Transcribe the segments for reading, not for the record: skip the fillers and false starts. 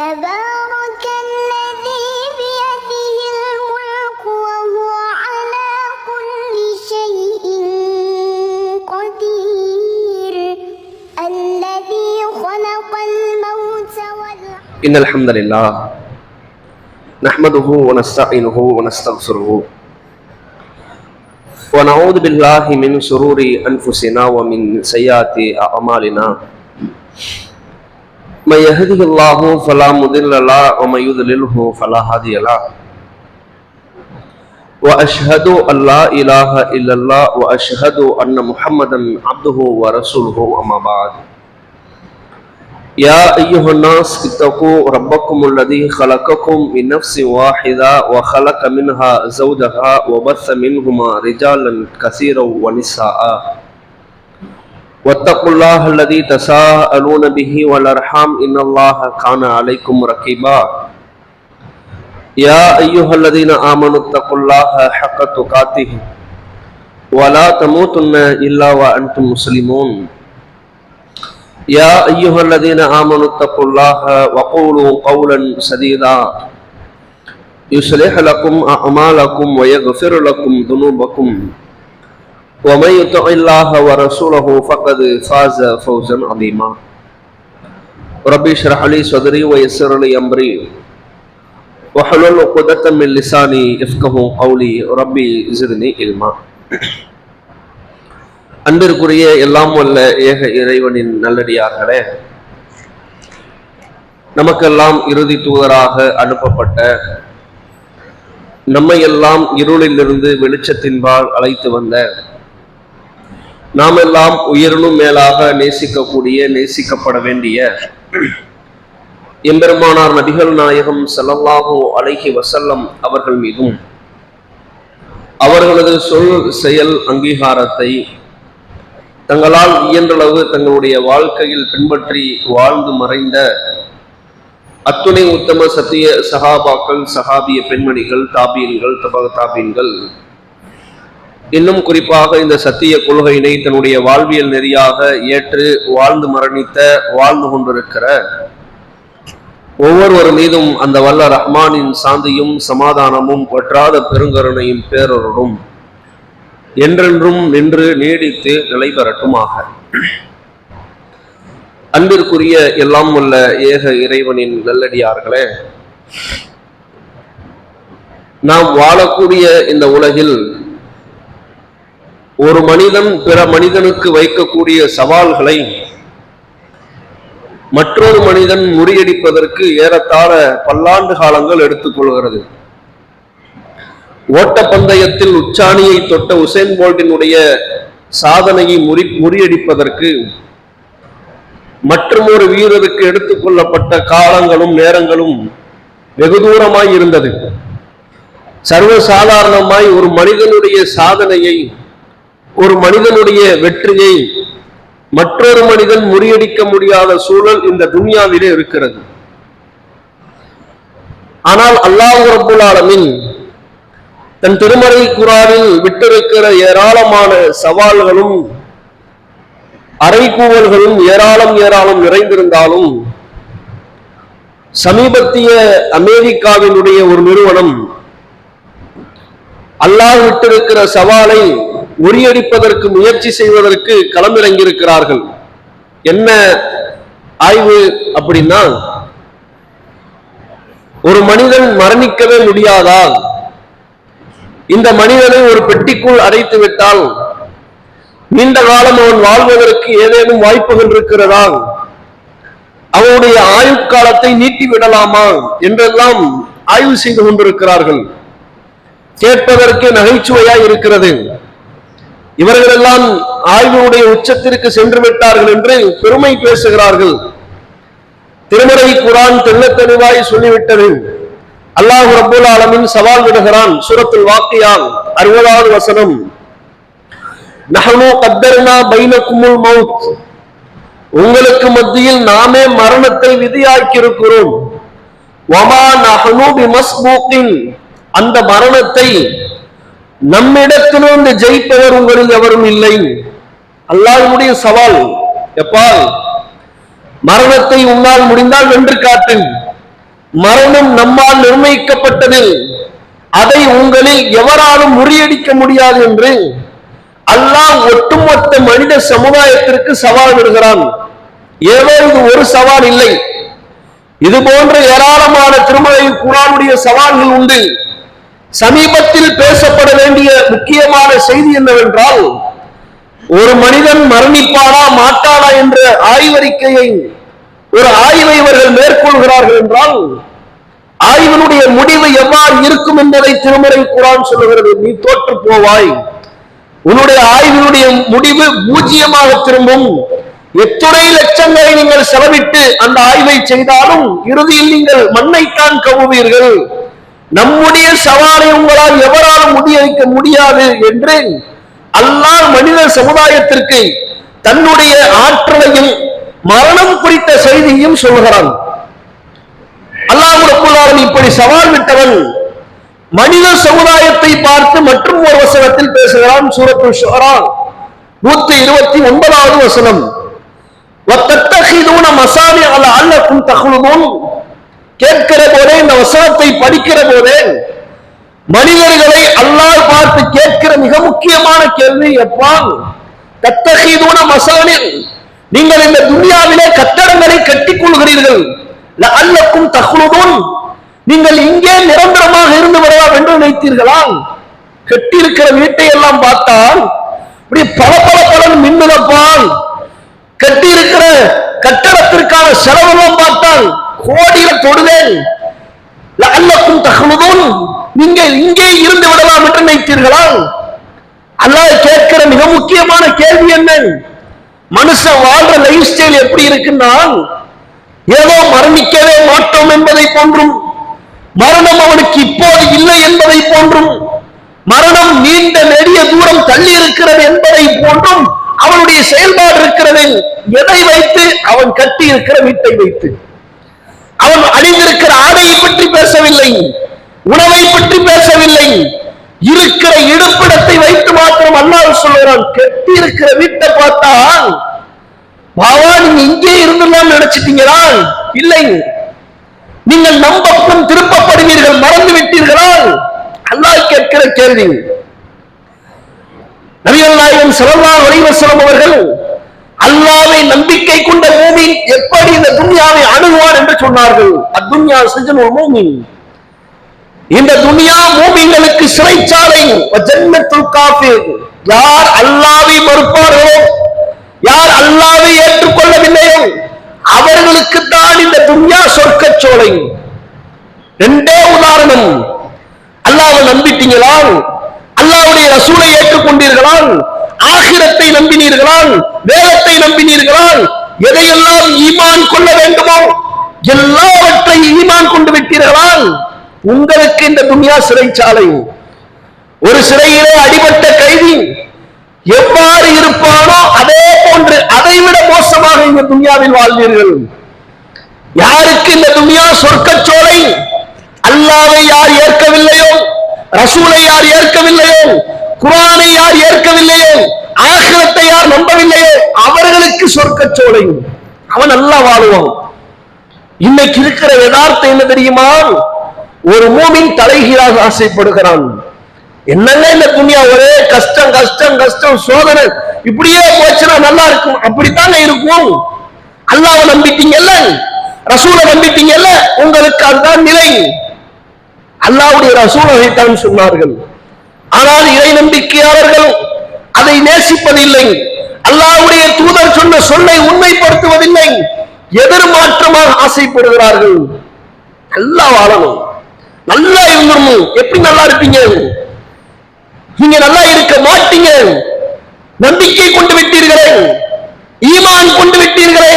تبارك الذي بيده الملك وهو على كل شيء قدير الذي خلق الموت والحياة. إن الحمد لله نحمده ونستعينه ونستغفره ونعوذ بالله من شرور أنفسنا ومن سيئات أعمالنا من يهده الله فلا مضل له ومن يضلله فلا هادي له وأشهد أن لا إله إلا الله وأشهد أن محمدا عبده ورسوله أما بعد يا أيها الناس اتقوا ربكم الذي خلقكم من نفس واحدة وخلق منها زوجها وبث منهما رجالا كثيرا ونساء واتقوا الله الذي تساءلون به والأرحام إن الله كان عليكم رقيبا يا أيها الذين آمنوا اتقوا الله حق تقاته ولا تموتن إلا وأنتم مسلمون يا أيها الذين آمنوا اتقوا الله وقولوا قولا سديدا يصلح لكم أعمالكم ويغفر لكم ذنوبكم ومن يطع الله ورسوله فقد فاز فوزا عظيما ربي اشرح لي صدري ويسر لي أمري واحلل عقدة من لساني يفقهوا قولي ربي زدني علما. அன்பிற்குரிய எல்லாம் வல்ல ஏக இறைவனின் நல்லடியார்களே, நமக்கெல்லாம் இறுதி தூதராக அனுப்பப்பட்ட நம்மையெல்லாம் இருளிலிருந்து வெளிச்சத்தின்பால் அழைத்து வந்த நாமெல்லாம் உயிரினும் மேலாக நேசிக்கக்கூடிய நேசிக்கப்பட வேண்டிய எம்பெருமானார் நபிகள் நாயகம் ஸல்லல்லாஹு அலைஹி வஸல்லம் அவர்கள் மீதும் அவர்களது சொல் செயல் அங்கீகாரத்தை தங்களால் இயன்றளவு தங்களுடைய வாழ்க்கையில் பின்பற்றி வாழ்ந்து மறைந்த அத்துணை உத்தம சத்திய சஹாபாக்கள், சஹாபிய பெண்மணிகள், தாபீன்கள், தாபீன்கள், இன்னும் குறிப்பாக இந்த சத்திய கொள்கையினை தன்னுடைய வாழ்வியல் நெறியாக ஏற்று வாழ்ந்து மரணித்த வாழ்ந்து கொண்டிருக்கிற ஒவ்வொருவர் மீதும் அந்த வல்ல ரஹ்மானின் சாந்தியும் சமாதானமும் வற்றாத பெருங்கருணையும் பேரருளும் என்றென்றும் நின்று நீடித்து நிலை பெறட்டுமாக. அன்பிற்குரிய எல்லாம் உள்ள ஏக இறைவனின் நல்லடியார்களே, நாம் வாழக்கூடிய இந்த உலகில் ஒரு மனிதன் பிற மனிதனுக்கு வைக்கக்கூடிய சவால்களை மற்றொரு மனிதன் முறியடிப்பதற்கு ஏறத்தாழ பல்லாண்டு காலங்கள் எடுத்துக்கொள்கிறது. ஓட்டப்பந்தயத்தில் உச்சாணியை தொட்ட உசேன் போல்ட்டினுடைய சாதனையை முறியடிப்பதற்கு மற்றும் ஒரு வீரருக்கு எடுத்துக்கொள்ளப்பட்ட காலங்களும் நேரங்களும் வெகு தூரமாய் இருந்தது. சர்வசாதாரணமாய் ஒரு மனிதனுடைய சாதனையை, ஒரு மனிதனுடைய வெற்றியை மற்றொரு மனிதன் முறியடிக்க முடியாத சூழல் இந்த துன்யாவிலே இருக்கிறது. ஆனால் அல்லாஹ் ரப்புல் ஆலமீன் தன் திருமறை குர்ஆனில் விட்டிருக்கிற ஏராளமான சவால்களும் அறைகூவல்களும் ஏராளம் நிறைந்திருந்தாலும் சமீபத்திய அமெரிக்காவினுடைய ஒரு நிறுவனம் அல்லாஹ் விட்டிருக்கிற சவாலை முறியடிப்பதற்கு முயற்சி செய்வதற்கு களமிறங்கியிருக்கிறார்கள். என்ன ஆய்வு அப்படின்னா, ஒரு மனிதன் மரணிக்கவே முடியாதா, இந்த மனிதனை ஒரு பெட்டிக்குள் அடைத்து விட்டால் நீண்ட காலம் அவன் வாழ்வதற்கு ஏதேனும் வாய்ப்புகள் இருக்கிறதா, அவனுடைய ஆயுட்காலத்தை நீட்டி விடலாமா என்றெல்லாம் ஆய்வு செய்து கொண்டிருக்கிறார்கள். கேட்பதற்கு நகைச்சுவையாய் இருக்கிறது. இவர்களெல்லாம் ஆய்வுடைய உச்சத்திற்கு சென்று விட்டார்கள் என்று பெருமை பேசுகிறார்கள். திருமறை குர்ஆன் தெள்ளத் தெளிவாய் சொல்லிவிட்டது. அல்லாஹ் ரப்புல் ஆலமீன் சவால் விடுகிறான். சூரத்துல் வாக்கியா 60வது வசனம், நஹ்னு கத்தர்னா பைனகுமுல் மௌத், உங்களுக்கு மத்தியில் நாமே மரணத்தை விதியாக்கி இருக்கிறோம். வமா நஹ்னு பிமஸ்பூகின், அந்த மரணத்தை நம்மிடத்திலிருந்து ஜெயிப்பவர் உங்களில் எவரும் இல்லை. அல்லாஹ்வுடைய சவால். எப்பா, மரணத்தை உன்னால் முடிந்தால் வென்று காட்டு, மரணம் நம்மால் நிர்ணயிக்கப்பட்டது, அதை உங்களில் எவராலும் முறியடிக்க முடியாது என்று அல்லாஹ் ஒட்டுமொத்த மனித சமுதாயத்திற்கு சவால் விடுகிறான். ஏதோ இது ஒரு சவால் இல்லை, இது போன்ற ஏராளமான திருமலை குர்ஆனுடைய சவால்கள் உண்டு. சமீபத்தில் பேசப்பட வேண்டிய முக்கியமான செய்தி என்னவென்றால், ஒரு மனிதன் மரணிப்பானா மாட்டானா என்ற ஆய்வறிக்கையை ஒரு ஆய்வை இவர்கள் மேற்கொள்கிறார்கள் என்றால், ஆய்வினுடைய முடிவு எவ்வாறு இருக்கும் என்பதை திருமறை குர்ஆன் சொல்லுகிறது. நீ தோற்று போவாய், உன்னுடைய ஆய்வினுடைய முடிவு பூஜ்ஜியமாக திரும்பும். எத்துணை லட்சங்களை நீங்கள் செலவிட்டு அந்த ஆய்வை செய்தாலும் இறுதியில் நீங்கள் மண்ணைத்தான் கவுவீர்கள். நம்முடைய சவாலை உங்களால் எவராலும் முறியடிக்க முடியாது என்று அல்லாஹ் மனித சமுதாயத்திற்கு தன்னுடைய ஆற்றலையும் மரணம் குறித்த செய்தியும் சொல்கிறான். அல்லாஹ் ரப்பல் ஆலமீன் இப்படி சவால் விட்டவன் மனித சமுதாயத்தை பார்த்து மற்றும் ஒரு வசனத்தில் பேசுகிறான். சூரத்துல் ஷுஆரா 129வது வசனம், வத்தத்தகிதுன மசானி லஅல்லக்கும் தக்லுதூன். கேட்கிற போதே, இந்த வசனத்தை படிக்கிற போதே மனிதர்களை அல்லாஹ் பார்த்து கேட்கிற மிக முக்கியமான கேள்வி, எப்பா தத்தகிதுன மசானி, நீங்கள் இந்த துன்யாவிலே கட்டடங்களை கட்டிக் கொள்கிறீர்கள், லஅல்லக்கும் தக்லுதூன், நீங்கள் இங்கே நிரந்தரமாக இருந்து வரலாம் என்று நினைத்தீர்களா? கட்டி இருக்கிற வீட்டை எல்லாம் பார்த்தால் இப்படி பல மின்னுதப்பால், கட்டி இருக்கிற கட்டடத்திற்கான செலவெல்லாம் பார்த்தால் கோடியில் தொடுவேன். லஅல்லக்கும் தக்லுதூன், நீங்கள் இங்கே இருந்து விடலாம் என்று நினைத்தீர்களா? அல்லாஹ் கேட்கிற மிக முக்கியமான கேள்வி என்ன? மனுஷன் வாழ்ற லைஃப் ஸ்டைல் எப்படி இருக்குன்னா, ஏதோ மரணிக்கவே மாட்டோம் என்பதை போன்றும், மரணம் அவனுக்கு இப்போது இல்லை என்பதை போன்றும், மரணம் நீண்ட நெடிய தூரம் தள்ளி இருக்கிறது என்பதை போன்றும் அவனுடைய செயல்பாடு இருக்கிறது. எதை வைத்து? அவன் கட்டி இருக்கிற வீட்டை வைத்து. அவன் அணிந்திருக்கிற ஆடையை பற்றி பேசவில்லை, உணவை பற்றி பேசவில்லை, இருக்கிற இருப்பிடத்தை வைத்து மாத்திரம் அல்லாஹ் சொல்கிறான். கட்டி இருக்கிற வீட்டை பார்த்தால் பாவா நீங்க இங்கே இருந்துலாம் நினைச்சிட்டீங்களா? இல்லை, நீங்கள் நம் பக்கம் திருப்பப்படுவீர்கள், மறந்து விட்டீர்களா? அல்லாஹ் கேட்கிற கேள்வி. நபிகள் நாயகம் ஸல்லல்லாஹு அலைஹி வஸல்லம் அவர்கள் அல்லாஹ்வை நம்பிக்கை கொண்ட மூமின் எப்படி இந்த துன்யாவை அணுகுவார் என்று சொன்னார்கள். அத்துன்யா சிஜ்னுல் மூமின், இந்த துன்யா மூமின்களுக்கு சிறைச்சாலை. ஜன்னத்துல் காஃபிர், யார் அல்லாஹ்வை மறுப்பார்களோ, யார் அல்லாஹ்வை ஏற்றுக்கொள்ளவில்லையோ அவர்களுக்கு தான் இந்த துன்யா சொர்க்கச்சோலை. ரெண்டே உதாரணம். அல்லாஹ்வை நம்பிட்டீங்களா? அல்லாஹ்வுடைய ரசூலை ஏற்றுக்கொண்டீர்களா? ஆகிரத்தை நம்பினீர்களா? வேதத்தை நம்பினீர்களா? எதையெல்லாம் ஈமான் கொள்ள வேண்டுமோ எல்லாவற்றையும் ஈமான் கொண்டு விட்டீர்களா? உங்களுக்கு இந்த துன்யா சிறைச்சாலை. ஒரு சிறையிலே அடிபட்ட கைதி எவ்வாறு இருப்பானோ அதே போன்று அதைவிட மோசமாக இந்த துன்யாவில் வாழ்வீர்கள். யாருக்கு இந்த துன்யா சொர்க்கச்சோலை? அல்லாஹ்வை யார் ஏற்கவில்லையோ, ரசூலை யார் ஏற்கவில்லையோ, குர்ஆனை யார் ஏற்கவில்லையோ, ஆகிரத்தை யார் நம்பவில்லையோ அவர்களுக்கு சொர்க்கச்சோலை. அவன் நல்லா வாழ்வான். இன்னைக்கு இருக்கிற யதார்த்தம் என்ன தெரியுமா? ஒரு மூமின் தலைகீழாக ஆசைப்படுகிறான். என்னங்க இந்த துன்யா ஒரே கஷ்டம் கஷ்டம் கஷ்டம் சோதனை, இப்படியே போச்சுன்னா நல்லா இருக்கும். அப்படித்தானே இருக்கும். அல்லாஹ்வை நம்பிட்டீங்கல்ல, ரசூலை நம்பிட்டீங்கல்ல, உங்களுக்கு அதுதான் நிலை. அல்லாஹ்வுடைய ரசூல் அதைத்தான் சொன்னார்கள். ஆனால் இறை நம்பிக்கையாளர்கள் அதை நேசிப்பதில்லை. அல்லாஹ்வுடைய தூதர் சொன்ன சொல்லை உண்மைப்படுத்துவதில்லை, எதிர்மாற்றமாக ஆசைப்படுகிறார்கள். நல்லா வாழணும், நல்லா இருக்கணும். எப்படி நல்லா இருப்பீங்க? நீங்க நல்லா இருக்க மாட்டீங்க. நம்பிக்கை கொண்டு விட்டீர்களே, ஈமான் கொண்டு விட்டீர்களே.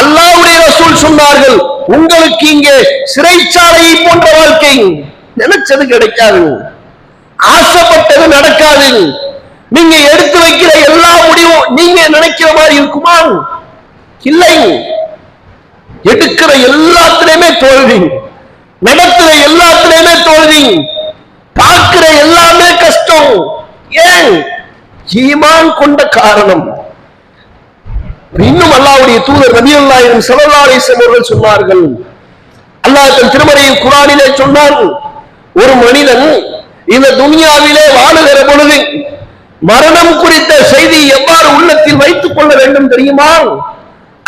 அல்லாஹ்வுடைய ரசூல் சொன்னார்கள், உங்களுக்கு இங்கே சிறைச்சாலையை போன்ற வாழ்க்கை. நினைச்சது கிடைக்காது, ஆசைப்பட்டது நடக்காது. நீங்க எடுத்து வைக்கிற எல்லா முடிவும் நீங்க நினைக்கிற மாதிரி இருக்குமா? இல்லை. எடுக்கிற எல்லாத்திலையுமே தோல்வி, நடத்துற எல்லாத்திலையுமே தோல்வி, பார்க்கிற எல்லாமே கஷ்டம். ஏன்? ஈமான் கொண்ட காரணம். இன்னும் அல்லாஹ்வுடைய தூதர் நபிகள் நாயகம் ஸல்லல்லாஹு அலைஹி வஸல்லம் அவர்கள் சொன்னார்கள், அல்லாஹ் தன் திருமறையில் குர்ஆனிலே சொன்னான், ஒரு மனிதன் இந்த துனியாவிலே வாழுகிற பொழுது மரணம் குறித்த செய்தி எவ்வாறு உள்ளத்தில் வைத்துக் கொள்ள வேண்டும் தெரியுமா?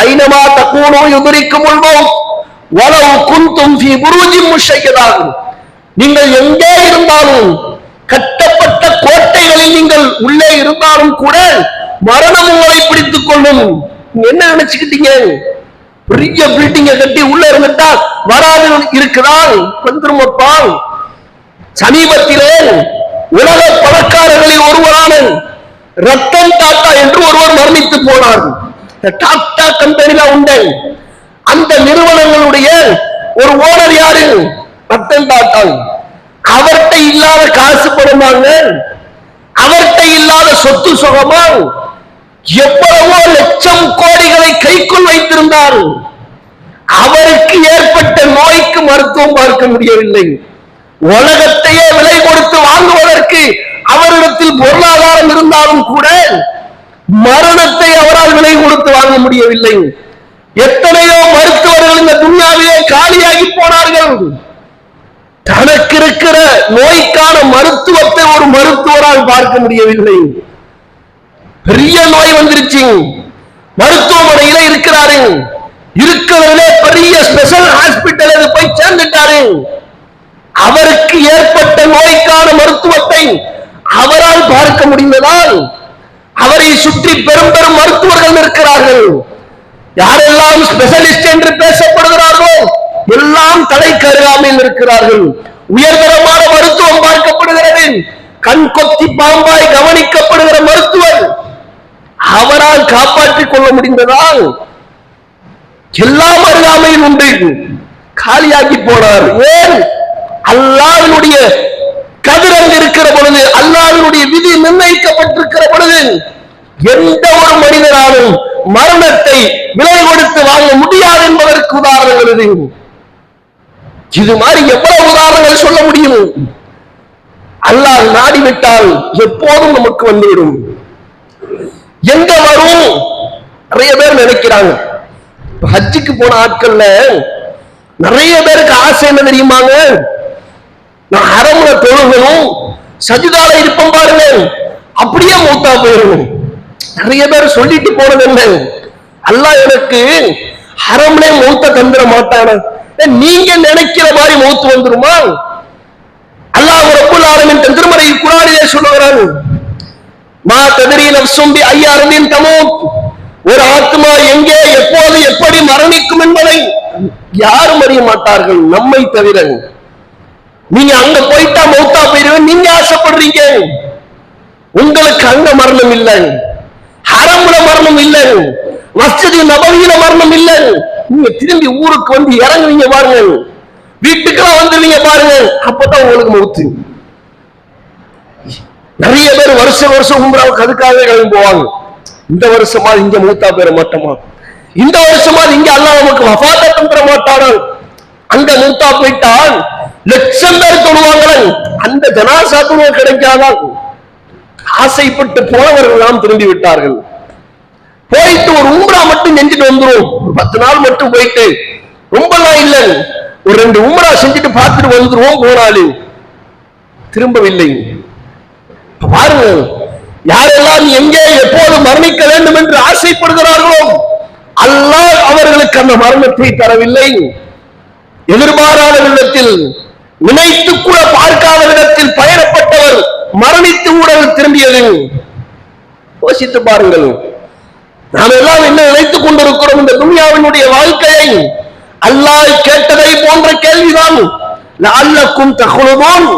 ஐனமா தக்கூனோ யுதரிக்குமுல் மௌத் வலவ் குன்தும் ஃபீ புரூஜின் முஷய்யதா. நீங்கள் எங்கே இருந்தாலும், கட்டப்பட்ட கோட்டைகளில் நீங்கள் உள்ளே இருந்தாலும் கூட மரணம் உங்களை பிடித்துக் கொள்ளும். என்ன நினைச்சுக்கிட்டீங்க? பெரிய பில்டிங்க கட்டி உள்ள இருந்துட்டா வராது இருக்கிறான் வந்துருமப்பால். சமீபத்திலே உலக பணக்காரர்களில் ஒருவரான ரத்தன் டாடா என்று ஒருவர் மரணித்து போனார். டாடா கம்பெனில உண்டு. அந்த நிறுவனங்களுடைய ஒரு ஓனர் யாரு? ரத்தன் டாடா. அவர்கிட்ட இல்லாத காசு பணமாங்க, அவர்கிட்ட இல்லாத சொத்து சுகமா, எவ்வளவோ லட்சம் கோடிகளை கைக்குள் வைத்திருந்தார். அவருக்கு ஏற்பட்ட நோய்க்கு மருத்துவம் பார்க்க முடியவில்லை. உலகத்தையே விலை கொடுத்து வாங்குவதற்கு அவரிடத்தில் பொருளாதாரம் இருந்தாலும் கூட மரணத்தை அவரால் விலை கொடுத்து வாங்க முடியவில்லை. எத்தனையோ மருத்துவர்கள் இந்த துன்யாவிலே காலியாகி போனார்கள். தனக்கு இருக்கிற நோய்க்கான மருத்துவத்தை ஒரு மருத்துவரால் பார்க்க முடியவில்லை. பெரிய நோய் வந்துருச்சு, மருத்துவமனையில இருக்கிறாரு. இருக்கிறதுலே பெரிய ஸ்பெஷல் ஹாஸ்பிட்டல் போய் சேர்ந்துட்டாரு. அவருக்கு ஏற்பட்ட நோய்க்கான மருத்துவத்தை அவரால் பார்க்க முடிந்ததால் அவரை சுற்றி பெரும் பெரும் மருத்துவர்கள் இருக்கிறார்கள். யாரெல்லாம் ஸ்பெஷலிஸ்ட் என்று பேசப்படுகிறார்களோ எல்லாம் தலை கருகாமையில் இருக்கிறார்கள். உயர்தரமான மருத்துவம் பார்க்கப்படுகிறது. கண் கொத்தி பாம்பாய் கவனிக்கப்படுகிற மருத்துவர் அவரால் காப்பாற்றிக் கொள்ள முடிந்ததால் எல்லாம் அருகாமையில் உண்டு. காலியாகி போனார். ஏன்? அல்லாஹ்வுடைய கதிரங்கு இருக்கிற பொழுது, அல்லாஹ்வுடைய விதி நிர்ணயிக்கப்பட்டிருக்கிற பொழுது எந்த ஒரு மனிதனாலும் மரணத்தை விலை கொடுத்து வாங்க முடியாது என்பதற்கு உதாரணங்கள் இது. இது மாதிரி எவ்வளவு உதாரணங்கள் சொல்ல முடியும்? அல்லாஹ் நாடிவிட்டால் எப்போதும் நமக்கு வந்துவிடும். எங்க வரும்? நிறைய பேர் நினைக்கிறாங்க. ஹஜ்ஜுக்கு போன ஆட்கள்ல நிறைய பேருக்கு ஆசை என்ன தெரியுமாங்க? நான் ஹரம்ல தொழுகணும், சஜிதால இருப்போம் பாருங்க, அப்படியே மூத்தா போயிடணும். நிறைய பேர் சொல்லிட்டு போனது என்ன? அல்லாஹ் எனக்கு ஹரம்லே மூத்த தந்துட மாட்டான. நீங்க நினைக்கிற மாதிரி மூத்து வந்துருமா? அல்லாஹ் ரப்பல் ஆலமீன் தன் திருமறையில் குர்ஆனிலே சொல்லுகிறான், மா தத்ரி நஃப்ஸும் பி ஐயி அர்தின் தமூத். ஒரு ஆத்மா எங்கே எப்போது எப்படி மரணிக்கும் என்பதை யாரும் அறிய மாட்டார்கள் நம்மை தவிர. நீங்க அங்க போயிட்டா மௌத்தா போயிருவேன் நீங்க ஆசைப்படுறீங்க. உங்களுக்கு அங்க மரணம் இல்லை, ஹரம்ல மரணம் இல்லை, மஸ்ஜித் நபவியில மரணம் இல்லை. நீங்க திரும்பி ஊருக்கு வந்து இறங்குவீங்க பாருங்க, வீட்டுக்கெல்லாம் வந்துருவீங்க பாருங்க, அப்பதான் உங்களுக்கு மௌத்து. நிறைய பேர் வருஷம் வருஷம் உம்ராவுக்கு அதுக்காகவே கிளம்பி போவாங்க. இந்த வருஷமா இங்க மூத்தா பெற மாட்டோமா, இந்த வருஷமா இங்க அல்லாஹ் நமக்கு வஃபாத்தை தந்துட மாட்டானா? அங்க மூத்தா போயிட்டால் லட்சம் பேர் தொழுவாங்களே, அந்த ஜனாசா தொழுவ கிடைக்காதான். ஆசைப்பட்டு போனவர்கள் நாம் திரும்பி விட்டார்கள். போயிட்டு ஒரு உம்ரா மட்டும் செஞ்சுட்டு வந்துரும், 10 நாள் மட்டும் போயிட்டு, ரொம்ப நாள் இல்லை, ஒரு 2 உம்ரா செஞ்சுட்டு பார்த்துட்டு வந்துருவோம். போனாலு திரும்பவில்லை. பாருங்க, யாரெல்லாம் எங்கே எப்போது மரணிக்க வேண்டும் என்று ஆசைப்படுகிறார்களோ அல்லாஹ் அவர்களுக்கு அந்த மரணத்தை தரவில்லை. எதிர்பாராத விதத்தில், நினைத்து கூட பார்க்காத விதத்தில் பயணப்பட்டவர் மரணித்து உடல் திரும்பியது. யோசித்து பாருங்கள், நாம் எல்லாம் என்ன நினைத்துக் கொண்டிருக்கிறோம்? இந்த துன்யாவினுடைய வாழ்க்கையை அல்லாஹ் கேட்டதை போன்ற கேள்விதான். லஅல்லக்கும் தஹ்லுதூன்,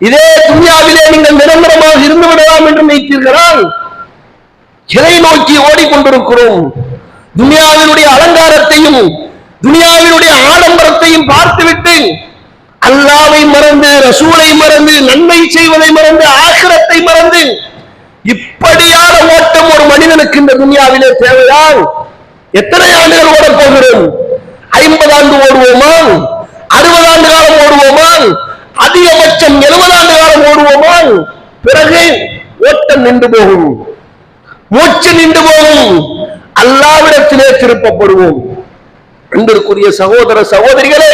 இதே துன்யாவிலே நீங்கள் நிரந்தரமாக இருந்து விடலாம் என்று நினைத்தீர்களால் எதை நோக்கி ஓடிக்கொண்டிருக்கிறோம்? துன்யாவினுடைய அலங்காரத்தையும் துன்யாவினுடைய ஆடம்பரத்தையும் பார்த்துவிட்டு அல்லாஹ்வை மறந்து, ரசூலை மறந்து, நன்மை செய்வதை மறந்து, ஆகிரத்தை மறந்து இப்படியான ஓட்டம் ஒரு மனிதனுக்கு இந்த துன்யாவிலே தேவைதான். எத்தனை ஆண்டுகள் ஓடப் போகிறோம்? 50 ஆண்டு ஓடுவோமா? 60 ஆண்டு காலம் ஓடுவோமா? அதிகபட்சம் 70 ஆண்டு காலம் ஓடுவோமா? பிறகு ஓட்டம் நின்று போகும், மூச்சு நின்று போகும், அல்லாஹ்விடத்திலே திருப்பப்படுவோம். அன்பிற்குரிய சகோதர சகோதரிகளே,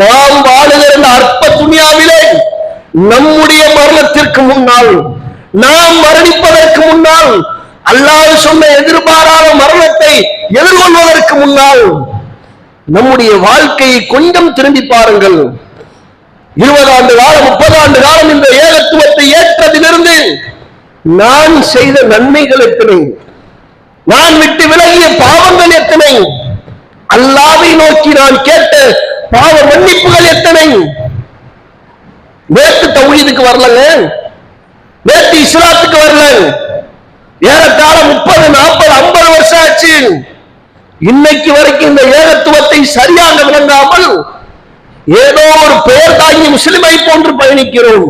நாம் வாழுகிற இந்த அற்ப துனியாவிலே நம்முடைய மரணத்திற்கு முன்னால், நாம் மரணிப்பதற்கு முன்னால், அல்லாஹ் சொன்ன எதிர்பாராத மரணத்தை எதிர்கொள்வதற்கு முன்னால் நம்முடைய வாழ்க்கையை கொஞ்சம் திரும்பி பாருங்கள். 20 ஆண்டு காலம் 30 ஆண்டு காலம் இந்த ஏகத்துவத்தை ஏற்றதிலிருந்து நான் செய்த நன்மைகள் எத்தனை, நான் விட்டு விலகிய பாவங்கள் எத்தனை, அல்லாஹ்வை நோக்கி நான் கேட்ட பாவ மன்னிப்புகள் எத்தனை. நேற்று தௌஹீதுக்கு வரலங்க, நேற்று இஸ்லாத்துக்கு வரல, ஏறத்தாழ 30 40 50 வருஷம் ஆச்சு. இன்னைக்கு வரைக்கும் இந்த ஏகத்துவத்தை சரியாக விளங்காமல் ஏதோ ஒரு பெயர் தாங்கி முஸ்லிமை போன்று பயணிக்கிறோம்.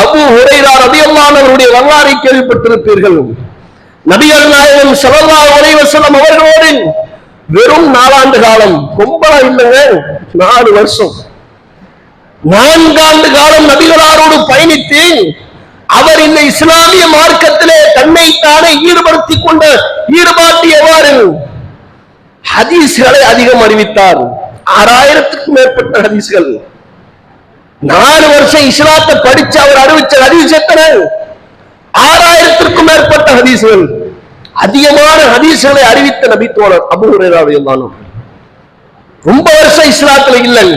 அபூ ஹுரைரா ரலியல்லாஹு அன்ஹுடைய வரலாறை கேள்விப்பட்டிருப்பீர்கள். நபிகள் நாயகம் ஸல்லல்லாஹு அலைஹி வஸல்லம் அவர்களோடு வெறும் 4 ஆண்டு காலம், கும்பலா இல்லைங்க, 4 வருஷம், 4 ஆண்டு காலம் நபிகளாரோடு பயணித்து அவர் இந்த இஸ்லாமிய மார்க்கத்திலே தன்னைத்தானே ஈடுபடுத்திக் கொண்ட ஈடுபாட்டு எவ்வாறு ஹதீஸ்களை அதிகம் அறிவித்தார். 6000க்கும் மேற்பட்ட ஹதீஸ்கள். 4 வருஷம் இஸ்லாத்தை படிச்சு அவர் அறிவிச்ச ஹதீஸ் எத்தனை? 6000க்கும் மேற்பட்ட ஹதீஸ்கள். அதிகமான ஹதீஸ்களை அறிவித்த நபி தோழர் அபூ ஹுரைரா ரலியல்லாஹு அன்ஹு. ரொம்ப வருஷம் இஸ்லாத்துல இல்லை,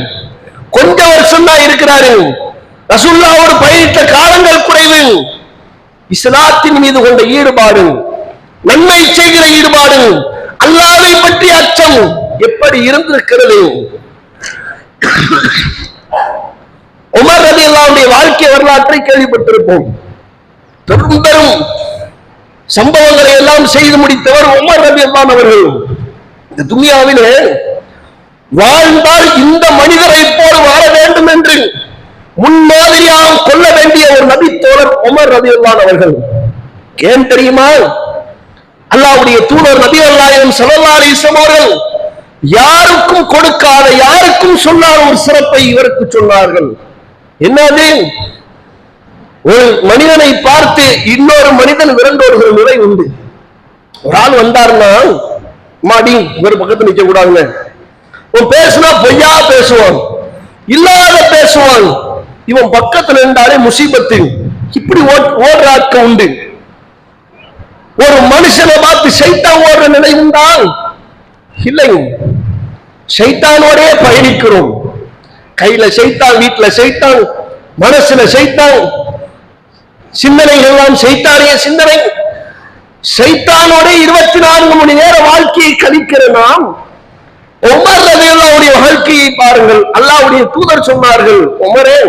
கொஞ்ச வருஷம் தான் இருக்கிறாரு. ரசூலுல்லாஹ்வோடு பயணித்த காலங்கள் குறைவு. இஸ்லாத்தின் மீது கொண்ட ஈடுபாடு, நன்மை செய்கிற ஈடுபாடு, அல்லாஹ்வை பற்றிய அச்சம் எப்படி இருந்திருக்கிறது. உமர் ரலியல்லாஹு அன்ஹுடைய வாழ்க்கை வரலாற்றை கேள்விப்பட்டிருப்போம். பெரும் சம்பவங்களை எல்லாம் செய்து முடித்தவர் உமர் ரலியல்லாஹு அன்ஹு அவர்கள். இந்த துனியாவிலே வாழ்ந்தால் இந்த மனிதரை போல் வாழ வேண்டும் என்று முன்மாதிரியாக கொள்ள வேண்டிய ஒரு நபி தோழர் உமர் ரலியல்லாஹு அன்ஹு அவர்கள். ஏன் தெரியுமா? அல்லாஹ்வுடைய தூதர் நபிகள் நாயகம் ஸல்லல்லாஹு அலைஹி வஸல்லம் அவர்கள் யாருக்கும் கொடுக்காத, யாருக்கும் சொல்லாத ஒரு சிறப்பை இவருக்கு சொன்னார்கள். என்னது? ஒரு மனிதனை பார்த்து இன்னொரு மனிதன் விரண்டோடுகிற நிலை உண்டு. ஒரு ஆள் வந்தாருன்னா, மாடி இவர் பக்கத்துல நிக்க கூடாதுங்க, பேசுனா பொய்யா பேசுவான், இல்லாத பேசுவான், இவன் பக்கத்துல இருந்தாலே முசீபத்து, இப்படி ஓடுற ஆட்கள் உண்டு. ஒரு மனுஷனை பார்த்து சைத்தான் ஓடுற நிலை உண்டா? இல்லை. சைத்தானோடே பயணிக்கிறோம். கையில சைத்தான், வீட்டுல சைத்தான், மனசுல சைத்தான், சிந்தனைகள் எல்லாம் சைத்தானிய சிந்தனை. சைத்தானோட 24 மணி நேர வாழ்க்கையை கழிக்கிற நாம் உமர் ரலியல்லாஹுடைய வாழ்க்கையை பாருங்கள். அல்லாஹ்வுடைய தூதர் சொன்னார்கள், உமரே,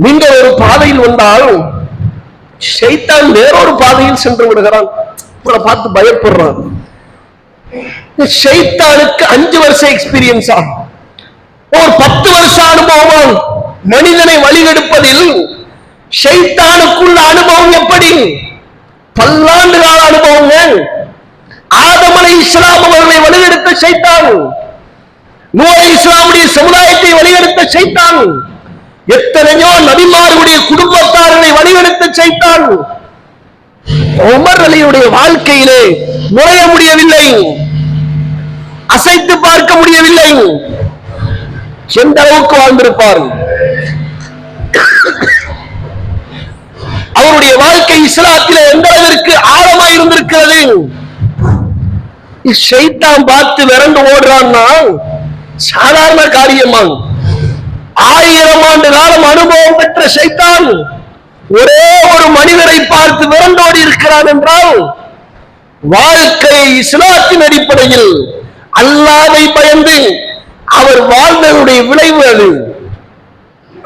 நீங்கள் ஒரு பாதையில் வந்தால் சைத்தான் வேறொரு பாதையில் சென்று விடுகிறான், உங்களை பார்த்து பயப்படுறான். சைத்தானுக்கு 5 வருஷம் எக்ஸ்பீரியன்ஸ் ஆகும், ஒரு 10 வருஷம் அனுபவம். மனிதனை வழிகெடுப்பதில் ஷைத்தானுக்குள்ள அனுபவம் எப்படி? பல்லாண்டு கால அனுபவங்கள். ஆதம் அலைஹிஸ்ஸலாம் அவர்களை வழிகெடுத்த ஷைத்தான், நூஹ் அலைஹிஸ்ஸலாமுடைய சமுதாயத்தை வழிகெடுத்த ஷைத்தான், எத்தனையோ நபிமார்களுடைய குடும்பத்தார்களை வழிகெடுத்த ஷைத்தான். உமர் அலியுடைய வாழ்க்கையிலே நுழைய முடியவில்லை, அசைத்து பார்க்க முடியவில்லை. எந்த அளவுக்கு வாழ்ந்திருப்பார்? அவருடைய வாழ்க்கை இஸ்லாத்திலே எந்த அளவிற்கு ஆழமா இருந்திருக்கிறது. ஷைத்தான் பார்த்து விரண்டு ஓடுறான்னா சாதாரண காரியமா? 1000 ஆண்டு காலம் அனுபவம் பெற்ற ஷைத்தான் ஒரே ஒரு மனிதரை பார்த்து விரண்டோடி இருக்கிறான் என்றால் வாழ்க்கை இஸ்லாத்தின் அடிப்படையில் அல்லாஹ்வை பயந்து அவர் வாழ்ந்ததுடைய விளைவு அது.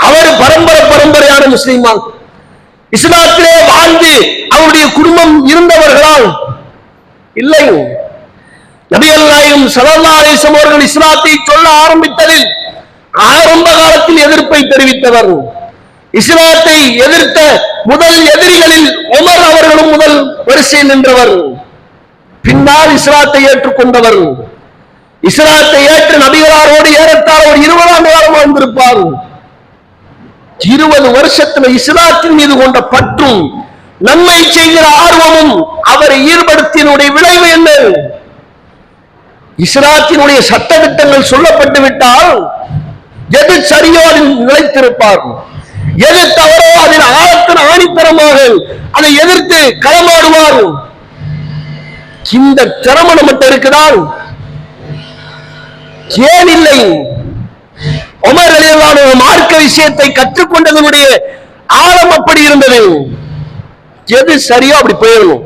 அவர் பரம்பரையான முஸ்லிமா, இஸ்லாத்திலே வாழ்ந்து அவருடைய குடும்பம் இருந்தவர்களால் இல்லை. நபிகள் நாயகம் ஸல்லல்லாஹு அலைஹி வஸல்லம் அவர்கள் இஸ்லாத்தை சொல்ல ஆரம்பித்ததில் ஆரம்ப காலத்தில் எதிர்ப்பை தெரிவித்தவர். இஸ்லாத்தை எதிர்த்த முதல் எதிரிகளில் உமர் அவர்களும் முதல் வரிசையில் நின்றவர். பின்னால் இஸ்லாத்தை ஏற்றுக்கொண்டவர். இஸ்லாத்தை ஏற்று நபிகளாரோடு ஏறத்தாழ ஒரு 20 ஆண்டு காலம் வாழ்ந்திருப்பார். 20 வருஷத்துல இஸ்லாத்தின் மீது கொண்ட பற்றும் நன்மை செய்கிற ஆர்வமும் அவரை ஈடுபடுத்தினுடைய விளைவு என்ன? இஸ்லாத்தினுடைய சட்டதிட்டங்கள் சொல்லப்பட்டு விட்டால் எது சரியோ அதில் நிலைத்திருப்பார், எது தவறோ அதில் ஆழத்தின் ஆணித்தரமாக அதை எதிர்த்து களமாடுவார். இந்த திறமை நம்மகிட்ட இருக்குதான், ஏன் இல்லை? உமர் ரலியல்லாஹு அன்ஹு மார்க்க விஷயத்தை கற்றுக்கொண்டதனுடைய ஆழம் அப்படி இருந்தது. எது சரியோ அப்படி போயிடணும்,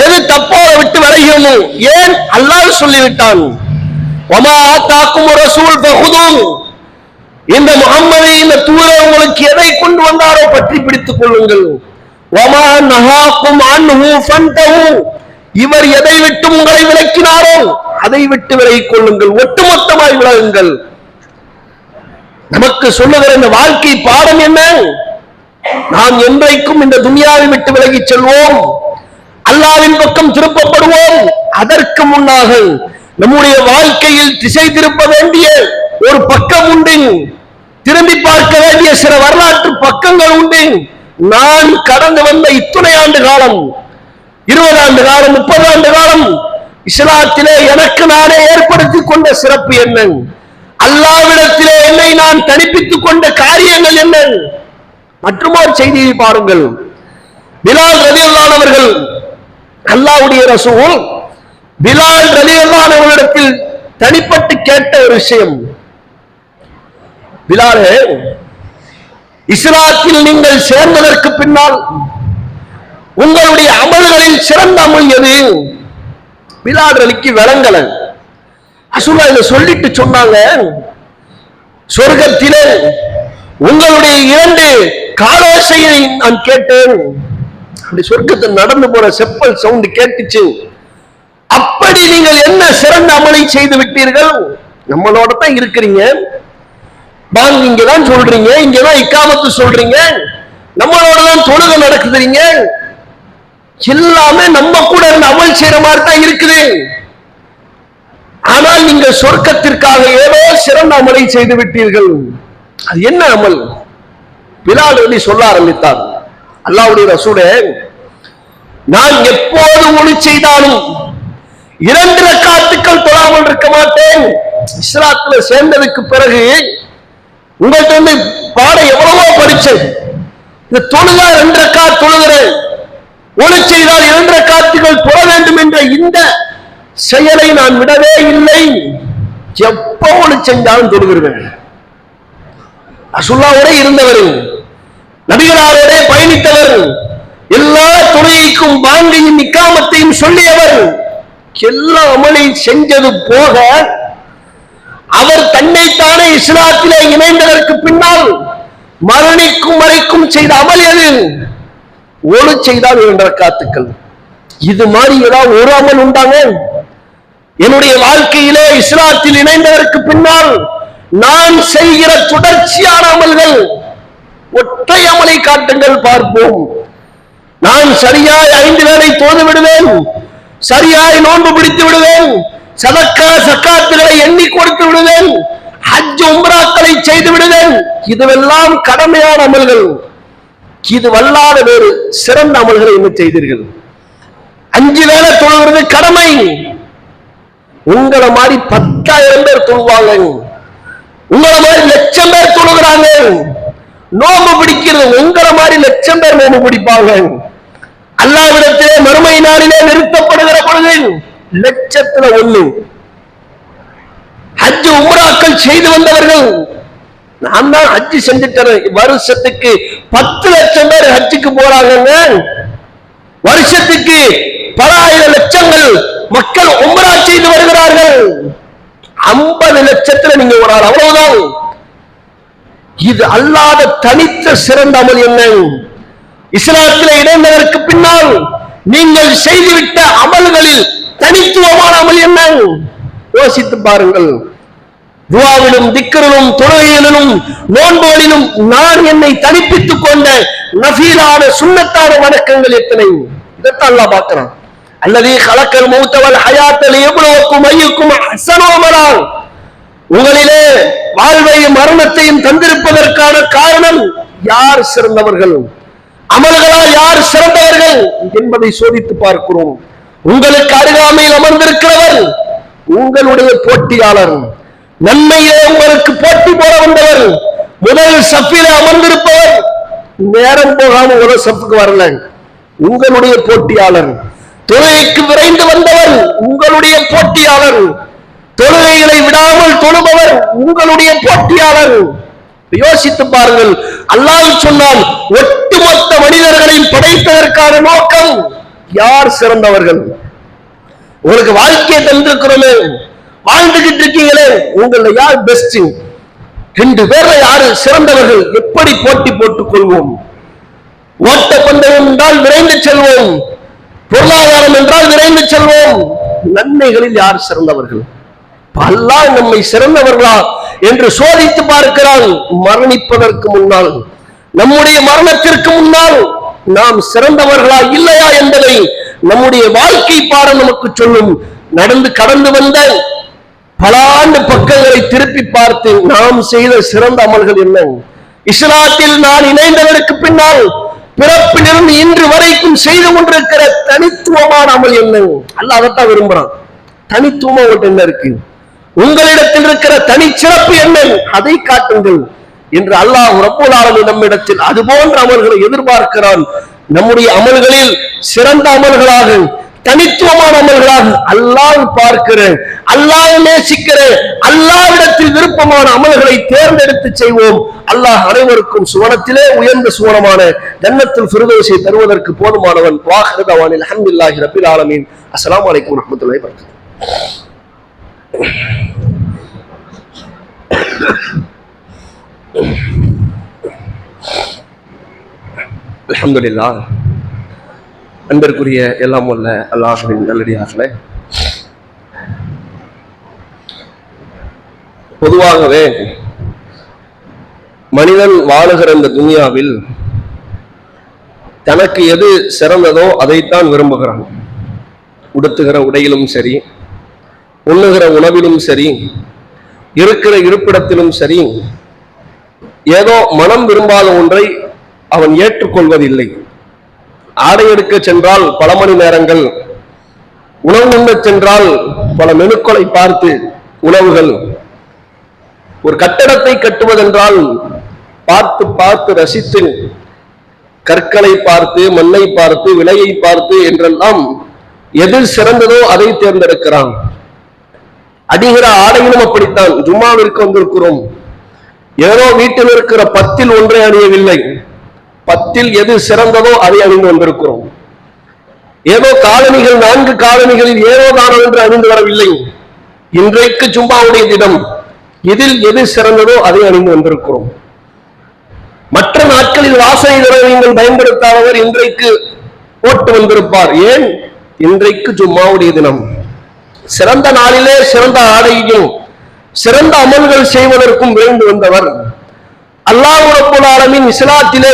எது தப்போ விட்டு விலகணும். ஏன்? அல்லாஹ் சொல்லிவிட்டான், வமா ஆத்தாக்கும் ரசூல் ஃபஹுது, இந்த முஹம்மதை, இந்த தூதர் உங்களுக்கு எதை கொண்டு வந்தாரோ பற்றி பிடித்துக் கொள்ளுங்கள். வமா நஹாக்கும் அன்ஹு ஃபன்தஹு, இவர் எதை விட்டு உங்களை விலக்கினாரோ அதை விட்டு விலகிக் கொள்ளுங்கள், ஒட்டுமொத்தமாய் விலகுங்கள். நமக்கு சொல்லுகிற இந்த வாழ்க்கை பாடம் என்ன? நாம் என்றைக்கும் இந்த துனியாவை விட்டு விலகி செல்வோம், அல்லாஹ்வின் பக்கம் திருப்பப்படுவோம். அதற்கு முன்னாக நம்முடைய வாழ்க்கையில் திசை திருப்ப வேண்டிய ஒரு பக்கம் உண்டு, திரும்பி பார்க்க வேண்டிய சில வரலாற்று பக்கங்கள் உண்டு. நான் கடந்து வந்த இத்துணை ஆண்டு காலம், 20 ஆண்டு காலம், 30 ஆண்டு காலம் இஸ்லாத்திலே எனக்கு நானே ஏற்படுத்திக் கொண்ட சிறப்பு என்ன? அல்லாஹ்விடத்திலே என்னை நான் தனிப்பித்துக் கொண்ட காரியங்கள் என்ன? மற்றுமொரு செய்தியை பாருங்கள். பிலால் ரலியல்லாஹு அன்ஹு அவர்கள், அல்லாஹ்வுடைய ரசூல் பிலால் ரலியல்லாஹு அன்ஹு அவர்களிடத்தில் தனிப்பட்டு கேட்ட ஒரு விஷயம், பிலாலே, இஸ்லாத்தில் நீங்கள் சேர்ந்ததற்கு பின்னால் உங்களுடைய அமல்களில் சிறந்த அமல் எது? பிலால் அலிக்கு விளங்கல. ரசூலுல்லாஹ் இதை சொல்லிட்டு சொன்னாங்க, சொர்க்கத்திலே உங்களுடைய 2 காலோசையை நான் கேட்டேன். அப்படி சொர்க்கத்தில் நடந்து போற செப்பல் சவுண்ட் கேட்டுச்சு. அப்படி நீங்கள் என்ன சிறந்த அமலை செய்து விட்டீர்கள்? நம்மளோட தான் இருக்கிறீங்க, வாங்க இங்கதான் சொல்றீங்க, இங்கதான் இக்காமத்து சொல்றீங்க, நம்மளோட தான் தொழுகை நடக்குதுறீங்க, எல்லாமே நம்ம கூட இருந்து அமல் செய்யற மாதிரி தான் இருக்குது. ஆனால் நீங்கள் சொர்க்கத்திற்காக ஏதோ சிறந்த அமலை செய்து விட்டீர்கள். அது என்ன அமல்? பிலால் அலி சொல்ல ஆரம்பித்தார், அல்லாஹ்வுடைய ரசூலே, நான் எப்போது ஒளி செய்தாலும் 2 ரக்காத்துக்கள் தொழாமல் இருக்க மாட்டேன். இஸ்லாத்துல சேர்ந்ததுக்கு பிறகு உங்கள்கிட்ட வந்து பாடம் எவ்வளவோ படிச்சேன், இந்த தொழுதா 2 ரக்காத் தொழுகிறேன், ஒளி செய்தால் 2 ரக்காத்துக்கள் தொழ வேண்டும் என்ற இந்த செயலை நான் விடவே இல்லை. எப்ப ஒளி செஞ்சாலும் தொழுகிறேன். ரசூலுல்லாஹோட இருந்தவர், நபிகளாரோட பயணித்தவர், எல்லா தொழுகைக்கும் பாங்கையும் இக்காமத்தையும் சொல்லியவர், எல்லா அமலையும் செஞ்சது போக அவர் தன்னைத்தானே இஸ்லாத்திலே இணைந்ததற்கு பின்னால் மரணிக்கும் வரைக்கும் செய்த அமல் எது? ஒளி செய்தால் 2 ரக்காத்துக்கள். இது மாதிரி ஏதாவது ஒரு அமல் உண்டாங்க? என்னுடைய வாழ்க்கையிலே இஸ்லாத்தில் இணைந்ததற்கு பின்னால் நான் செய்கிற தொடர்ச்சியான அமல்கள், ஒற்றை அமலை காட்டுங்கள் பார்ப்போம். நான் சரியாய் 5 வேளை தொழுது விடுவேன், சரியாய் நோன்பு பிடித்து விடுவேன், சதக்கா சக்காத்துகளை எண்ணி கொடுத்து விடுவேன், ஹஜ் உம்ராக்களை செய்து விடுவேன். இதுவெல்லாம் கடமையான அமல்கள். இது வல்லாத வேறு சிறந்த அமல்களை என்ன செய்தீர்கள்? 5 வேளை தொழுகிறது கடமை. உங்களை மாதிரி 10,000 பேர் தொழுவாங்க, உங்களை மாதிரி 1,00,000 பேர் தொழுகிறாங்க. நோம்பு பிடிக்கிறது உங்களை மாதிரி 1,00,000 பேர் நோம்பு பிடிப்பாங்க. அல்லாஹ்விடத்திலே மறுமை நாளிலே நிறுத்தப்படுகிற பொழுது 1,00,000 ஹஜ் உம்ராக்கள் செய்து வந்தவர்கள். நான் தான் ஹஜ் செஞ்சுட்டேன், வருஷத்துக்கு 10 லட்சம் பேர் ஹஜ்ஜுக்கு போறாங்க. வருஷத்துக்கு பல ஆயிரம் லட்சங்கள் மக்கள் உம்ரா செய்து வருகிறார்கள். 50 லட்சத்துல நீங்க ஒரு ஆள், அவ்வளவுதான். இது அல்லாத தனித்த சிறந்த அமல் என்ன? இஸ்லாத்தில் இணைந்ததற்கு பின்னால் நீங்கள் செய்துவிட்ட அமல்களில் தனித்துவமான அமல் என்ன? யோசித்து பாருங்கள். துஆவிலும் திக்ரிலும் தொழுகையிலும் நோன்புகளிலும் நான் என்னை தனிப்பித்துக் கொண்ட நஃபீலான சுன்னத்தான வணக்கங்கள் எத்தனை? இதைத்தான் அல்லாஹ் பார்க்கிறான். அல்லதீ கலக்கல் மௌத வல் ஹயாத்த லியப்லுவக்கும் அய்யுக்கும் அஹ்ஸனு அமலா. உங்களிலே வாழ்வையும் மரணத்தையும் தந்திருப்பதற்கான காரணம் யார் சிறந்தவர்கள், அமல்களால் யார் சிறந்தவர்கள் என்பதை சோதித்து பார்க்கிறோம். உங்களுக்கு அருகாமையில் அமர்ந்திருக்கிறவர் உங்களுடைய போட்டியாளர். நன்மையே உங்களுக்கு போட்டி போட வந்தவர், முதல் சஃபில அமர்ந்திருப்பவர் நேரம் போகாம முதல் சஃபுக்கு வரல, உங்களுடைய போட்டியாளர். தொழுகைக்கு விரைந்து வந்தவர் உங்களுடைய போட்டியாளர். தொழுகைகளை விடாமல் தொழுபவர் உங்களுடைய போட்டியாளர். யோசித்து பாருங்கள். அல்லாஹ் சொன்னால் ஒட்டுமொத்த மனிதர்களையும் படைத்ததற்கான நோக்கம் யார் சிறந்தவர்கள்? உங்களுக்கு வாழ்க்கையை தந்திருக்கிறோமே, வாழ்ந்துகிட்டு இருக்கீங்களே, உங்களை யார் பெஸ்ட்? 2 பேர்ல யாரு சிறந்தவர்கள்? எப்படி போட்டி போட்டுக் கொள்வோம்? ஓட்ட பந்தயம் என்றால் விரைந்து செல்வோம், பொருளாதாரம் என்றால் விரைந்து செல்வோம். நன்மைகளில் யார் சிறந்தவர்கள்? அல்லாஹ் நம்மை சிறந்தவர்களா என்று சோதித்து பார்க்கிறான். மரணிப்பதற்கு முன்னால், நம்முடைய மரணத்திற்கு முன்னால் நாம் சிறந்தவர்களா இல்லையா என்பதை நம்முடைய வாழ்க்கை பாடம் நமக்கு சொல்லும். கடந்து வந்த பல ஆண்டு பக்கங்களை திருப்பி பார்த்து நாம் செய்த சிறந்த அமல்கள் என்ன? இஸ்லாத்தில் நான் இணைந்ததற்கு பின்னால் பிறப்பிலிருந்து இன்று வரைக்கும் செய்து கொண்டிருக்கிற தனித்துவமான அமல் என்ன? அல்லாஹ் அதைத்தான் விரும்புறான். தனித்துவம் அவங்கள்ட்ட என்ன இருக்கு? உங்களிடத்தில் இருக்கிற தனிச்சிறப்பு என்ன? அதை காட்டுங்கள் என்று அல்லாஹ் ரப்பல் ஆலமீன் நம்மிடத்தில் அது போன்ற அமல்களை எதிர்பார்க்கிறான். நம்முடைய அமல்களில் சிறந்த அமல்களாக, தனித்துவமான அமல்களாக அல்லாஹ் பார்க்கிற, அல்லாஹ் நேசிக்கிற, அல்லாஹ்விடத்தில் விருப்பமான அமல்களை தேர்ந்தெடுத்து செய்வோம். அல்லாஹ் அனைவருக்கும் சுவனத்திலே உயர்ந்த சுவனமான ஜன்னத்துல் ஃபிர்தௌஸை தருவதற்கு போதுமானவன். வாஹிரு தஅவானில் அல்ஹம்துலில்லாஹி ரப்பில் ஆலமீன். அஸ்ஸலாமு அலைக்கும் வரஹ்மத்துல்லாஹி வபரகாத்துஹு. அல்ஹம்துலில்லாஹ். அன்பிற்குரிய எல்லாம் வல்ல அல்லாஹ்வின் நல்லடியார்களே, பொதுவாகவே மனிதன் வாழுகிற இந்த துனியாவில் தனக்கு எது சிறந்ததோ அதைத்தான் விரும்புகிறான். உடுத்துகிற உடையிலும் சரி, உண்ணுகிற உணவிலும் சரி, இருக்கிற இருப்பிடத்திலும் சரி, ஏதோ மனம் விரும்பாத ஒன்றை அவன் ஏற்றுக்கொள்வதில்லை. ஆடை எடுக்க சென்றால் பல மணி நேரங்கள், உணவு உண்ண சென்றால் பல மெனுக்களை பார்த்து உணவுகள், ஒரு கட்டடத்தை கட்டுவதென்றால் பார்த்து பார்த்து ரசித்து, கற்களை பார்த்து, மண்ணை பார்த்து, விலையை பார்த்து என்றெல்லாம் எது சிறந்ததோ அதை தேர்ந்தெடுக்கிறான். அடிகிற ஆடையிலும் அப்படித்தான். ஜும்மாவிற்கு வந்திருக்கிறோம், ஏதோ வீட்டில் இருக்கிற 10ல் ஒன்றை அணியவில்லை, 10ல் எது சிறந்ததோ அதை அணிந்து வந்திருக்கிறோம். ஏதோ காலணிகள் 4 காலணிகளில் ஏதோ தானோ என்று அணிந்து வரவில்லை. இன்றைக்கு ஜும்மாவுடைய தினம், இதில் எது சிறந்ததோ அதை அணிந்து வந்திருக்கிறோம். மற்ற நாட்களில் வாசனை திரவியங்கள் பயன்படுத்தாதவர் இன்றைக்கு போட்டு வந்திருப்பார். ஏன்? இன்றைக்கு ஜும்மாவுடைய தினம். சிறந்த நாளிலே சிறந்த ஆடையும் சிறந்த அமல்கள் செய்வதற்கும் விரைந்து வந்தவர். அல்லாஹ் ரப்பல் ஆலமீன் இஸ்லாத்திலே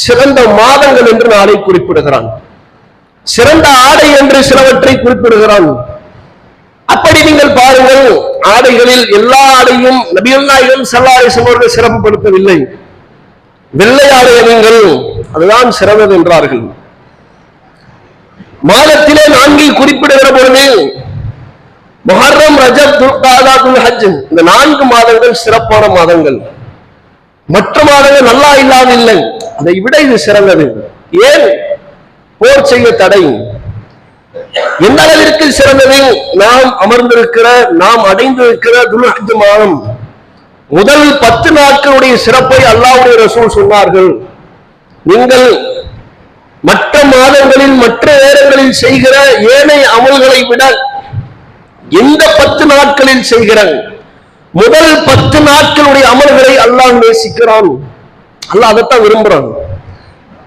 சிறந்த மாதங்கள் என்று நாளை குறிப்பிடுகிறான், சிறந்த ஆடை என்று சிலவற்றை குறிப்பிடுகிறான். அப்படி நீங்கள் பாருங்கள், ஆடைகளில் எல்லா ஆடையும் நபிகள் நாயகம் ஸல்லல்லாஹு அலைஹி வஸல்லம் அவர்கள் சிறப்புப்படுத்தவில்லை. வெள்ளை ஆடை அணியுங்கள், அதுதான் சிறந்தது என்றார்கள். மாதத்திலே 4 குறிப்பிடுகிற பொழுது முஹர்ரம், ரஜப், துல்காதா, துல்ஹஜ், இந்த 4 மாதங்கள் சிறப்பான மாதங்கள். மற்ற மாதங்கள் நல்லா இல்லாமல் இல்லை, அதை விட இது சிறந்தது. ஏன்? போர் செய்ய தடை. எந்த அளவிற்கு சிறந்தது? நாம் அமர்ந்திருக்கிற, நாம் அடைந்திருக்கிற துல்ஹஜ் மாதம் முதல் 10 நாட்களுடைய சிறப்பை அல்லாஹ்வுடைய ரசூல் சொன்னார்கள். நீங்கள் மற்ற மாதங்களில் மற்ற நேரங்களில் செய்கிற ஏனைய அமல்களை விட எந்த 10 நாட்களில் செய்கிற முதல் 10 நாட்களுடைய அமல்களை அல்லாஹ் நேசிக்கிறான். அல்லாஹ் அதைத்தான் விரும்புறான்.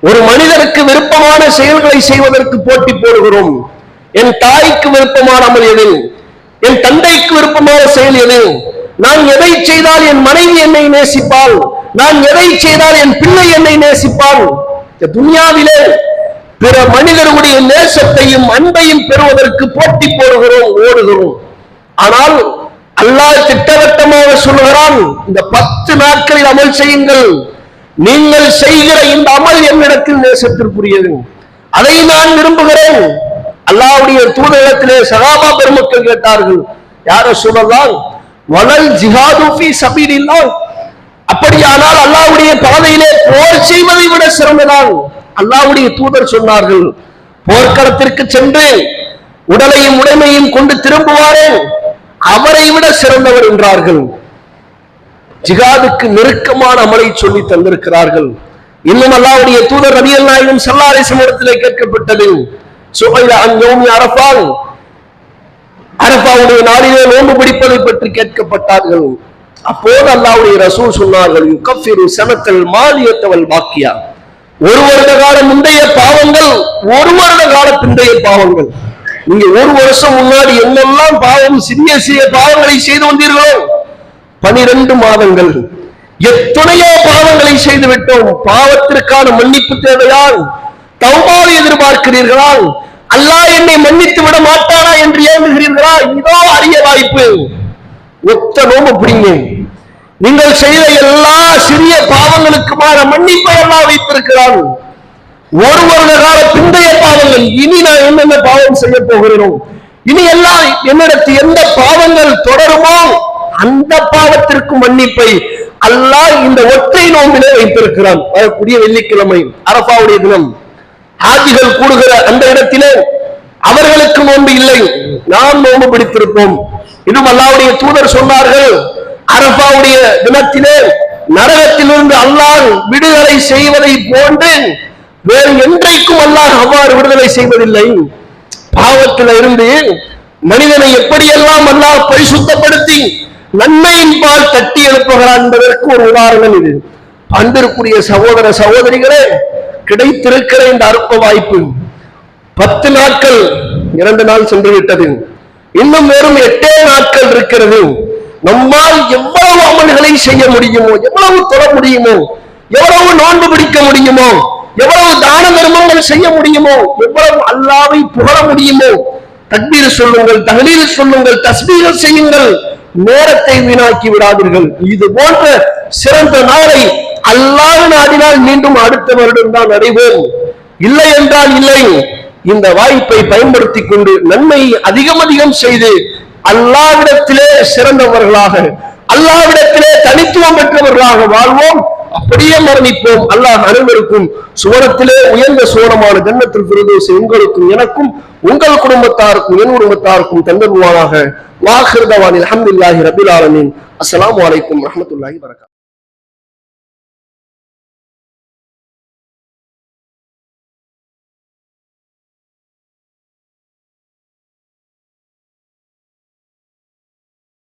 ஒரு மனிதனுக்கு விருப்பமான செயல்களை செய்வதற்கு போட்டி போடுகிறோம். என் தாய்க்கு விருப்பமான அமல் எது? என் தந்தைக்கு விருப்பமான செயல் எது? நான் எதை செய்தால் என் மனைவி என்னை நேசிப்பாள், நான் எதை செய்தால் என் பிள்ளை என்னை நேசிப்பாள். துன்யாவிலே பிற மனிதர்களுடைய நேசத்தையும் அன்பையும் பெறுவதற்கு போட்டி போடுகிறோம், ஓடுகிறோம். ஆனால் அல்லாஹ் திட்டவட்டமாக சொல்லுகிறான், இந்த 10 நாட்களில் அமல் செய்யுங்கள். நீங்கள் செய்கிற இந்த அமல் என்னிடத்தில் நேசத்திற்குரியது, அதை நான் விரும்புகிறேன். அல்லாஹ்வுடைய தூதரிடத்திலே சஹாபா பெருமக்கள் கேட்டார்கள், யார் ரசூலல்லாஹ், வலல் ஜிஹாது ஃபீ சபீலில்லாஹ், அப்படியானால் அல்லாஹ்வுடைய பாதையிலே போர் செய்வதை விட சிறந்ததான். அல்லாஹ்வுடைய தூதர் சொன்னார்கள், போர்க்களத்திற்கு சென்று உடலையும் உடைமையும் கொண்டு திரும்புவாரே அவரை விட சிறந்தவர் என்றார்கள். ஜிஹாதுக்கு நெருக்கமான அமலை சொல்லி தந்திருக்கிறார்கள். இன்னும் அல்லாஹ்வுடைய தூதர் நபிகள் நாயகம் ஸல்லல்லாஹு அலைஹி வஸல்லம் இடத்திலே கேட்கப்பட்டது, சுஹைல அன் யௌமி அரஃபா, அரஃபாவுடைய நாளிலே நோன்பு பிடிப்பதை பற்றி கேட்கப்பட்டார்கள். அப்போது அல்லாஹ்வுடைய ரசூல் சொன்னார்கள், யுகஃபிரு ஸனத்தல் மாலியத வல் பாக்கியா, ஒரு வருட கால முந்தைய பாவங்கள், ஒரு வருட கால பிந்தைய பாவங்கள். நீங்க ஒரு வருஷம் முன்னாடி என்னெல்லாம் பாவம், சிறிய சிறிய பாவங்களை செய்து வந்தீர்களோ 12 மாதங்கள் எத்தனையோ பாவங்களை செய்து விட்டோம். பாவத்திற்கான மன்னிப்பு தேவையால் தௌபாவை எதிர்பார்க்கிறீர்களா? அல்லாஹ் என்னை மன்னித்து விட மாட்டானா என்று ஏங்குகிறீர்களா? இதோ அரிய வாய்ப்பு. ஒத்த நோம்பு பிடிங்க. நீங்கள் செய்த எல்லா சிறிய பாவங்களுக்குமான மன்னிப்பை அல்லாஹ் வைத்திருக்கிறான். ஒரு வருட கால பிந்தைய பாவங்கள், இனி நான் என்னென்ன பாவம் செய்ய போகிறேனோ, இனி எல்லாம் என்னிடத்து எந்த பாவங்கள் தொடருமோ அந்த பாவத்திற்கு மன்னிப்பை அல்லாஹ் இந்த ஒற்றை நோம்பிலே வைத்திருக்கிறான். வரக்கூடிய வெள்ளிக்கிழமை அரஃபாவுடைய தினம் ஹாஜிகள் கூடுகிற அந்த இடத்திலே அவர்களுக்கு நோன்பு இல்லை, நாம் நோன்பு பிடித்திருப்போம். இன்னும் அல்லாஹ்வுடைய தூதர் சொன்னார்கள், அரஃபாவுடைய தினத்திலே நரகத்திலிருந்து அல்லாஹ் விடுதலை செய்வதை போன்று வேறு என்றைக்கும் அல்லாஹ் அவ்வாறு விடுதலை செய்வதில்லை. பாவத்தில் இருந்து மனிதனை எப்படியெல்லாம் அல்லாஹ் பரிசுத்தப்படுத்தி நன்மையின் பால் தட்டி எழுப்புகிறான் என்பதற்கு ஒரு உதாரணம் இது. அன்பிற்குரிய சகோதர சகோதரிகளே, கிடைத்திருக்கிற இந்த அற்ப வாய்ப்பு 10 நாட்கள், 2 நாள் சென்று விட்டது, இன்னும் வெறும் 8 நாட்கள் இருக்கிறது. நம்மால் எவ்வளவு அமல்களை செய்ய முடியுமோ, எவ்வளவு தொழ முடியுமோ, எவ்வளவு நோன்பு பிடிக்க முடியுமோ, எவ்வளவு தான தர்மங்கள் செய்ய முடியுமோ, எவ்வளவு அல்லாஹ்வை புகழ முடியுமோ, தக்பீர் சொல்லுங்கள், தஹ்லீல் சொல்லுங்கள், தஸ்பீஹ் செய்யுங்கள். நேரத்தை வீணாக்கி விடாதீர்கள். இது போன்ற சிறந்த நாளை அல்லாஹ் நாடினால் மீண்டும் அடுத்த வருடம் தான் அடைவோம். இல்லை என்றால் இல்லை. இந்த வாய்ப்பை பயன்படுத்திக் கொண்டு நன்மை அதிகம் அதிகம் செய்து அல்லாஹ்விடத்திலே சிறந்தவர்களாக, அல்லாஹ்விடத்திலே தனித்துவம் பெற்றவர்களாக வாழ்வோம். அப்படியே மரணிப்போம். அல்லாஹ் அனைவருக்கும் சுவனத்திலே உயர்ந்த சுவனமான ஜன்னத்துல் ஃபிர்தௌஸ் உங்களுக்கும் எனக்கும் உங்கள் குடும்பத்தாருக்கும் என் குடும்பத்தாருக்கும் தந்தருவானாக. வாஹிர் தவானில் அல்ஹம்துலில்லாஹி ரப்பில் ஆலமீன். அஸ்ஸலாமு அலைக்கும் வரஹ்மத்துல்லாஹி வபரகாத்துஹு.